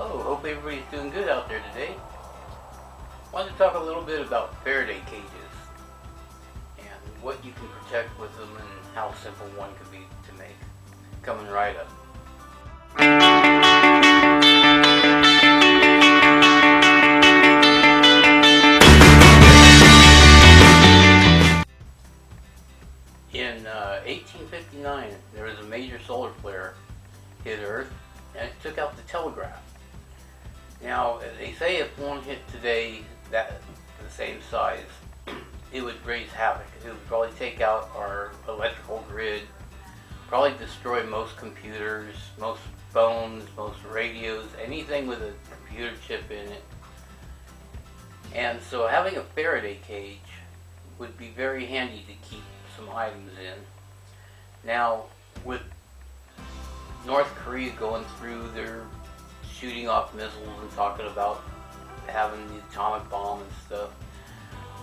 Hello, hope everybody's doing good out there today. I wanted to talk a little bit about Faraday cages and what you can protect with them and how simple one could be to make. Coming right up. In 1859, there was a major solar flare hit Earth and it took out the telegraph. Now, they say if one hit today that the same size, it would raise havoc. It would probably take out our electrical grid, probably destroy most computers, most phones, most radios, anything with a computer chip in it. And so having a Faraday cage would be very handy to keep some items in. Now, with North Korea going through their shooting off missiles and talking about having the atomic bomb and stuff,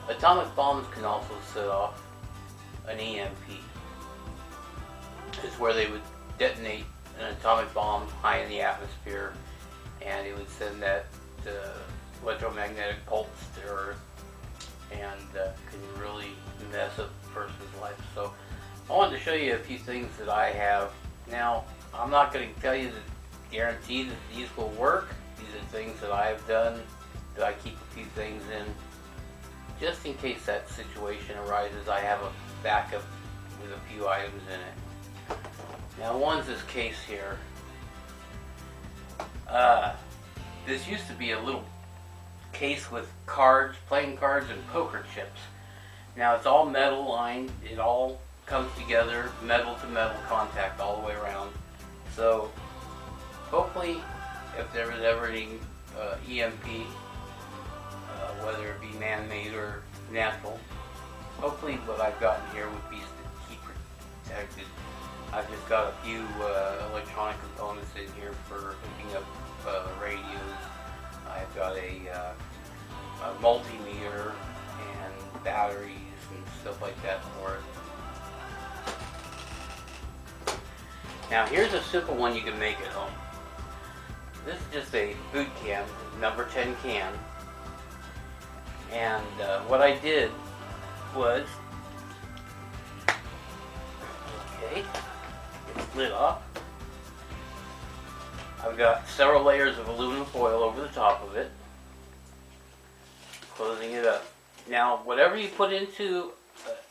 atomic bombs can also set off an EMP. It's where they would detonate an atomic bomb high in the atmosphere, and it would send that electromagnetic pulse to Earth and can really mess up a person's life. So I wanted to show you a few things that I have. Now, I'm not going to tell you that guarantee that these will work. These are things that I've done, that I keep a few things in. Just in case that situation arises, I have a backup with a few items in it. Now, one's this case here. This used to be a little case with cards, playing cards, and poker chips. Now, it's all metal lined. It all comes together, metal to metal contact all the way around. So, hopefully, if there was ever any EMP, whether it be man-made or natural, hopefully what I've gotten here would be to keep protected. I've just got a few electronic components in here for hooking up radios. I've got a multimeter and batteries and stuff like that for it. Now here's a simple one you can make at home. This is just a food can, number 10 can. And what I did was, okay, get the lid off. I've got several layers of aluminum foil over the top of it, closing it up. Now, whatever you put into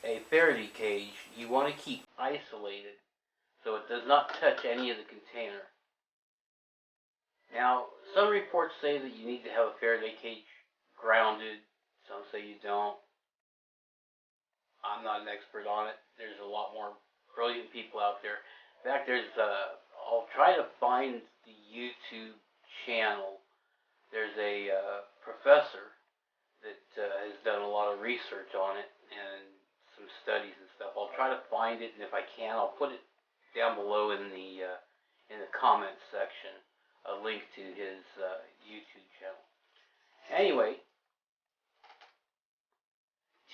a Faraday cage, you want to keep isolated so it does not touch any of the container. Now, some reports say that you need to have a Faraday cage grounded. Some say you don't. I'm not an expert on it. There's a lot more brilliant people out there. In fact, I'll try to find the YouTube channel. There's a professor that has done a lot of research on it and some studies and stuff. I'll try to find it, and if I can, I'll put it down below in the comments section, a link to his YouTube channel. Anyway,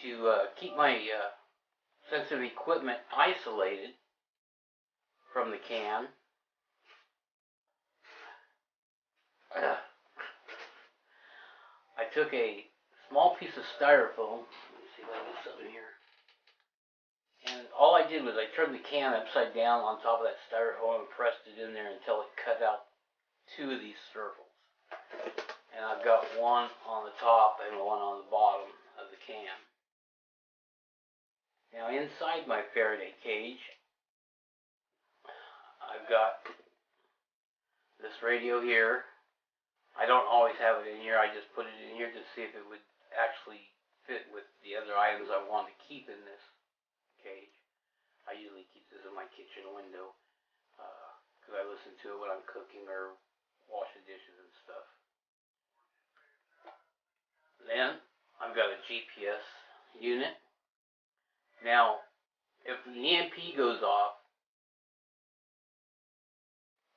to keep my sensitive equipment isolated from the can, I took a small piece of styrofoam. Let me see if I can get something here. And all I did was I turned the can upside down on top of that styrofoam and pressed it in there until it cut out two of these circles. And I've got one on the top and one on the bottom of the can. Now inside my Faraday cage, I've got this radio here. I don't always have it in here. I just put it in here to see if it would actually fit with the other items I want to keep in this cage. I usually keep this in my kitchen window because I listen to it when I'm cooking or washing dishes and stuff. Then I've got a GPS unit. Now, if the EMP goes off,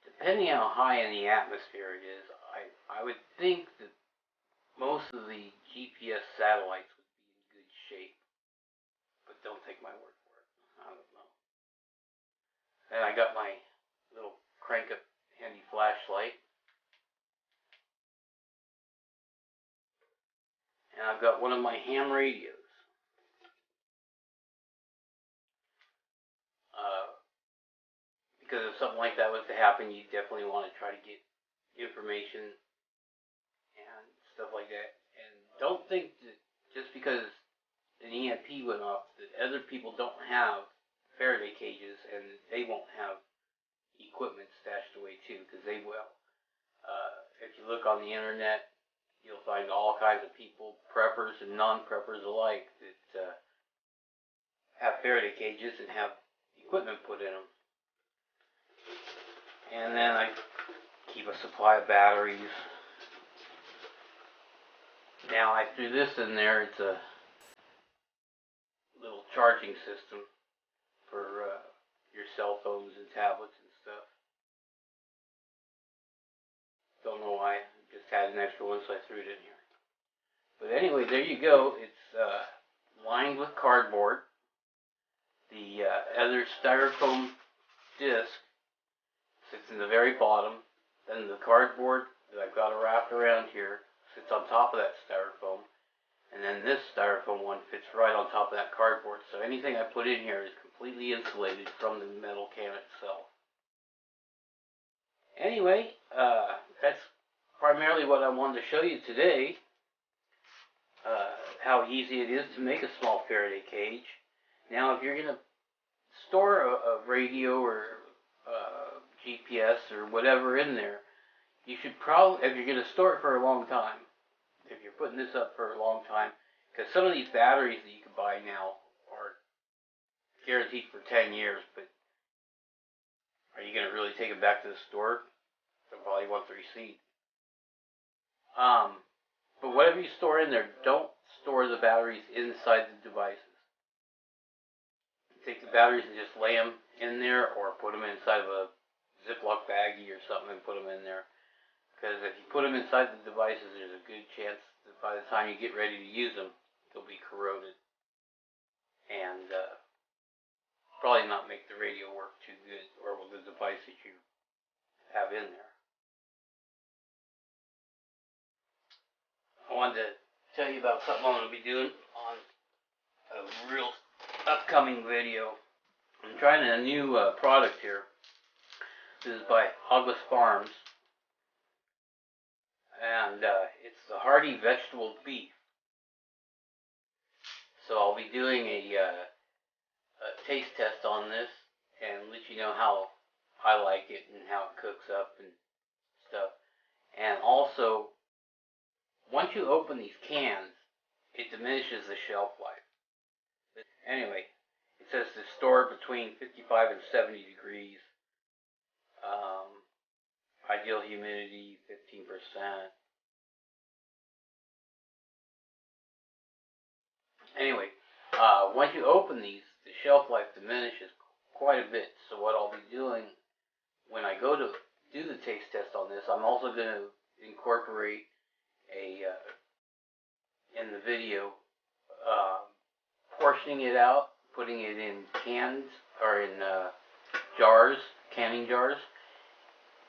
depending on how high in the atmosphere it is, I would think that most of the GPS satellites would be in good shape. But don't take my word for it. I don't know. Then I got my little crank up handy flashlight. And I've got one of my ham radios. Because if something like that was to happen, you definitely want to try to get information and stuff like that. And don't think that just because an EMP went off that other people don't have Faraday cages and they won't have equipment stashed away too, because they will. If you look on the internet, you'll find all kinds of people, preppers and non-preppers alike, that have Faraday cages and have equipment put in them. And then I keep a supply of batteries. Now I threw this in there. It's a little charging system for your cell phones and tablets and stuff. Don't know why. I just had an extra one, so I threw it in here. But anyway, there you go. It's lined with cardboard. The other styrofoam disc sits in the very bottom. Then the cardboard that I've got wrapped around here sits on top of that styrofoam. And then this styrofoam one fits right on top of that cardboard. So anything I put in here is completely insulated from the metal can itself. Anyway, that's primarily what I wanted to show you today. How easy it is to make a small Faraday cage. Now, if you're going to store a radio or GPS or whatever in there, you should probably, if you're going to store it for a long time, if you're putting this up for a long time, because some of these batteries that you can buy now are guaranteed for 10 years, but are you going to really take them back to the store? They'll probably want the receipt. But whatever you store in there, don't store the batteries inside the devices. Take the batteries and just lay them in there, or put them inside of a Ziploc baggie or something and put them in there. Because if you put them inside the devices, there's a good chance that by the time you get ready to use them, they'll be corroded. And probably not make the radio work too good, or with the device that you have in there. I wanted to tell you about something I'm going to be doing on a real upcoming video. I'm trying a new product here. This is by Hogless Farms. And it's the Hearty Vegetable Beef. So I'll be doing a taste test on this and let you know how I like it and how it cooks up and stuff. And also, once you open these cans, it diminishes the shelf life. Anyway, it says to store between 55 and 70 degrees. Ideal humidity, 15%. Anyway, once you open these, the shelf life diminishes quite a bit. So what I'll be doing when I go to do the taste test on this, I'm also going to incorporate in the video, portioning it out, putting it in cans or in jars, canning jars,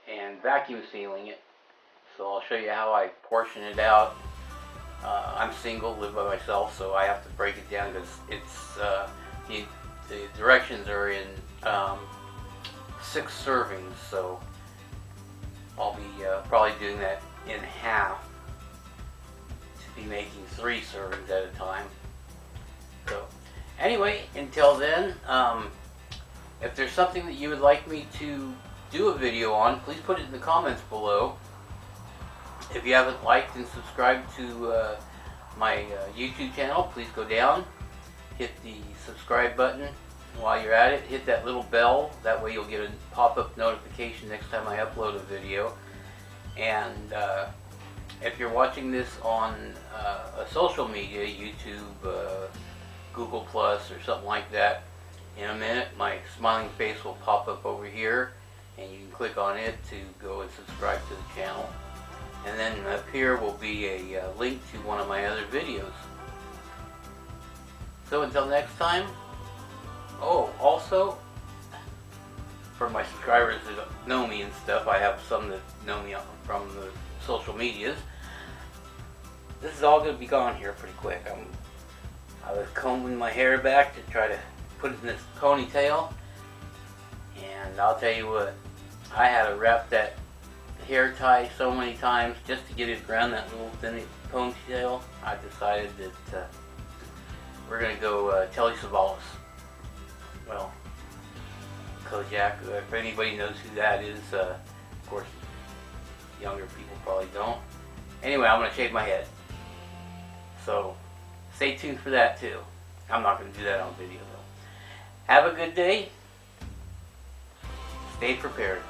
and vacuum sealing it. So I'll show you how I portion it out. I'm single, live by myself, so I have to break it down because it's the directions are in 6 servings. So I'll be probably doing that in half to be making 3 servings at a time. So anyway, until then, if there's something that you would like me to do a video on, please put it in the comments below. If you haven't liked and subscribed to my YouTube channel, please go down, hit the subscribe button. While you're at it, hit that little bell. That way you'll get a pop-up notification next time I upload a video. And if you're watching this on a social media, YouTube, Google Plus, or something like that, in a minute my smiling face will pop up over here, and you can click on it to go and subscribe to the channel. And then up here will be a link to one of my other videos. So until next time. Oh, also, for my subscribers that know me and stuff, I have some that know me from the social medias. this is all going to be gone here pretty quick. I was combing my hair back to try to put it in this ponytail, and I'll tell you what, I had to wrap that hair tie so many times just to get it around that little thin ponytail. I decided that we're going to go Telly Savalas. Well, Kojak, if anybody knows who that is, of course, younger people probably don't. Anyway, I'm going to shave my head. So, stay tuned for that too. I'm not going to do that on video though. Have a good day. Stay prepared.